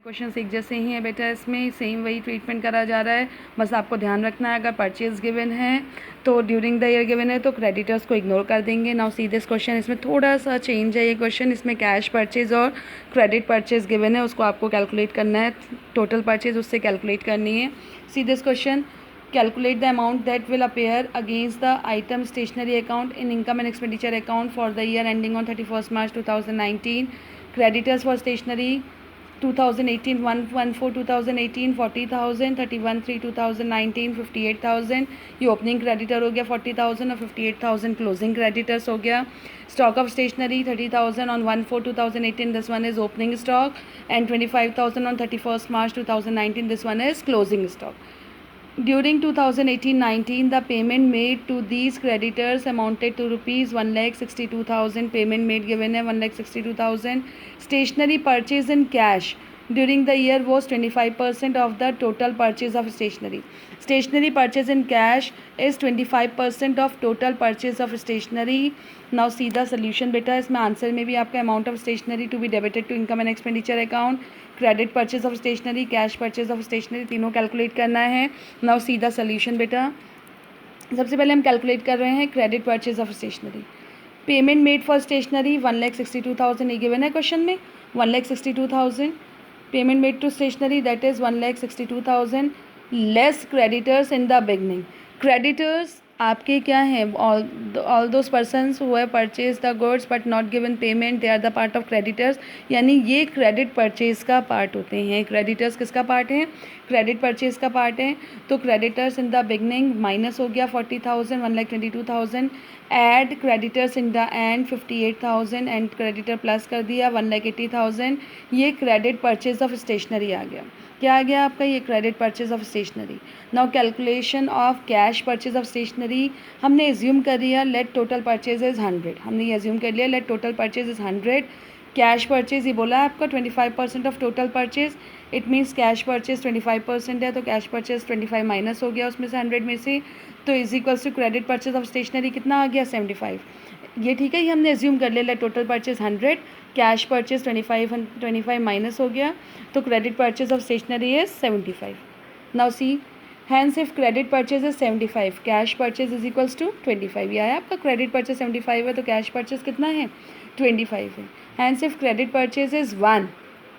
Question एक जैसे ही है बेटा, इसमें सेम वही ट्रीटमेंट करा जा रहा है। बस आपको ध्यान रखना है, अगर परचेज गिवन है तो ड्यूरिंग द ईयर गिवन है तो क्रेडिटर्स को इग्नोर कर देंगे। नाउ सी दिस क्वेश्चन, इसमें थोड़ा सा चेंज है ये क्वेश्चन। इसमें कैश परचेज और क्रेडिट परचेज गिवन है, उसको आपको कैलकुलेट करना है। टोटल परचेज उससे कैलकुलेट करनी है। See this question, calculate the amount that will appear against the item stationery account in income and expenditure account for the year ending on 31st March 2019. Creditors for stationery 2018 114 2018 40,000, 31 3 2019 58,000। ये opening creditor हो गया 40,000 और 58,000 closing creditors हो गया। Stock of stationery 30,000 on 1/4/2018, this one is opening stock, and 25,000 on 31st March 2019, this one is closing stock. During 2018-19, the payment made to these creditors amounted to rupees 1,62,000. Payment made given है 1,62,000. Stationery purchase in cash during the year was 25% of the total purchase of stationery. Stationery purchase in cash is 25% of total purchase of stationery. Now see the solution बेटा। इसमें answer में भी आपका amount of stationery to be debited to income and expenditure account, credit purchase of stationery, cash purchase of stationery, तीनों calculate करना है। Now see the solution बेटा। सबसे पहले हम कैलकुलेट कर रहे हैं credit purchase of stationery. Payment made for stationery 1,62,000 ये गिवन है क्वेश्चन में, 1,62,000। Payment made to stationery that is 1,62,000 less creditors in the beginning. Creditors आपके क्या हैं? All those persons who have purchase the goods but not given payment, they are the part of creditors. यानी ये credit purchase का part होते हैं। Creditors किसका part है? क्रेडिट परचेज का पार्ट है। तो creditors in the beginning minus हो गया 40,000, 1,22,000, add creditors in the end 58,000 and creditor plus कर दिया 1,80,000। ये क्रेडिट परचेज ऑफ स्टेशनरी आ गया। क्या आ गया आपका? ये credit purchase of stationery. Now calculation of cash purchase of stationery, हमने एज्यूम कर लिया लेट टोटल परचेज इज़ 100। हमने ये एज्यूम कर लिया let total purchase is 100। Cash purchase ये बोला आपका 25% of total purchase, it means cash purchase 25% है, तो कैश परचेज 25 माइनस हो गया उसमें से 100 में से, तो is equals to credit purchase of stationery कितना आ गया? 75। ये ठीक है, ये हमने एज्यूम कर लिया let total purchase 100, cash purchase 25 minus हो गया, तो credit purchase of stationery is 75। Now see, hence if credit purchase is 75, cash purchase is equals to 25। ये आया आपका, क्रेडिट परचेज 75 है तो कैश परचेज कितना है? 25 है। Hence if credit purchase is 1,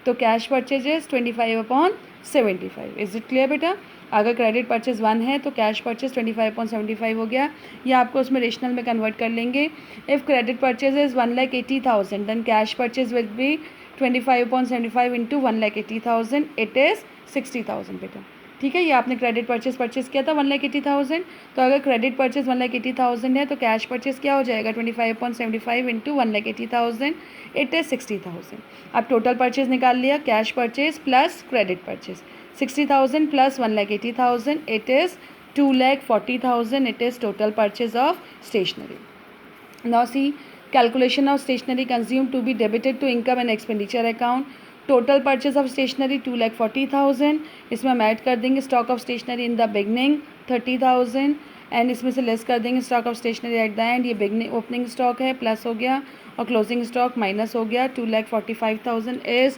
तो cash purchase is 25/75। Is it clear बेटा? अगर क्रेडिट परचेज 1 है तो कैश परचेज 25/75 हो गया। ये आपको उसमें रेशनल में कन्वर्ट कर लेंगे। If credit purchase is 1,80,000 then cash purchase will be 25/75 into 1,80,000, it is 60,000 बेटा। ठीक है, ये आपने क्रेडिट परचेज किया था 1,80,000, तो अगर क्रेडिट परचेज 1,80,000 है तो कैश परचेज क्या हो जाएगा? 25/75 इंटू 1,80,000, इट इज़ 60,000। अब टोटल परचेज निकाल लिया, cash purchase plus credit purchase, 60,000 plus 1,80,000, it is 2,40,000, it is total purchase of stationery. Now see, calculation of stationery consume to be debited to income and expenditure account. Total purchase of stationery 2,40,000, इसमें हम add कर देंगे stock of stationery in the beginning 30,000, and इसमें से less कर देंगे stock of stationery at the end. ये beginning opening stock है, प्लस हो गया, और क्लोजिंग स्टॉक माइनस हो गया। 2,45,000 is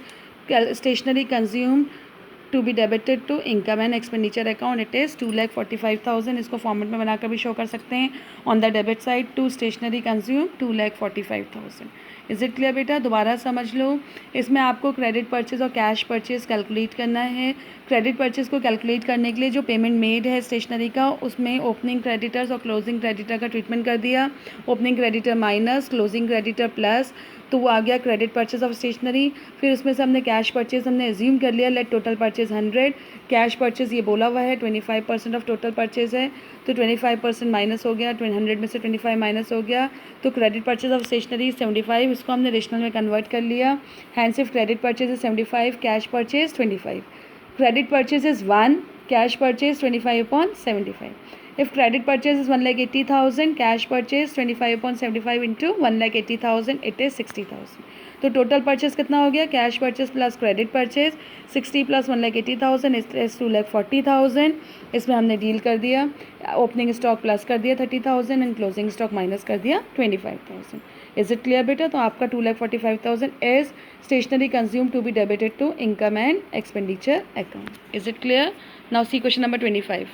stationery consume to be debited to income and expenditure account, it is 2,45,000। इसको फॉर्मेट में बनाकर भी शो कर सकते हैं। On the debit side to stationery consume 2,45,000। Is it clear बेटा? दोबारा समझ लो, इसमें आपको क्रेडिट परचेज और कैश परचेज कैलकुलेट करना है। क्रेडिट परचेज को कैलकुलेट करने के लिए जो पेमेंट मेड है स्टेशनरी का, उसमें ओपनिंग क्रेडिटर्स और क्लोजिंग क्रेडिटर का ट्रीटमेंट कर दिया। Opening creditor minus, closing creditor plus, तो वो आ गया क्रेडिट परचेज ऑफ स्टेशनरी। फिर उसमें से हमने कैश परचेज हमने एज्यूम कर लिया let total purchase 100, cash purchase ये बोला हुआ है 25% ऑफ टोटल परचेज है, तो 25% माइनस हो गया, 100 में से 25 माइनस हो गया, तो क्रेडिट परचेज ऑफ स्टेशनरी 75, इसको हमने रेशनल में कन्वर्ट कर लिया। Hence if credit purchase is 75, cash purchase 25, credit purchase is 1, cash purchase 25/75। If credit purchase is 1,80,000, cash purchase 25/75 into 1,80,000, it is 60,000। तो टोटल परचेज कितना हो गया? Cash purchase plus credit purchase 60 plus 1,80,000 is 2,40,000। इसमें हमने deal कर दिया, opening stock plus कर दिया 30,000 एंड क्लोजिंग स्टॉक माइनस कर दिया 25,000। इज इट क्लियर बेटा? तो आपका 2,45,000 is stationery consume to be debited to income and expenditure account. Is it clear? Now see question number 25.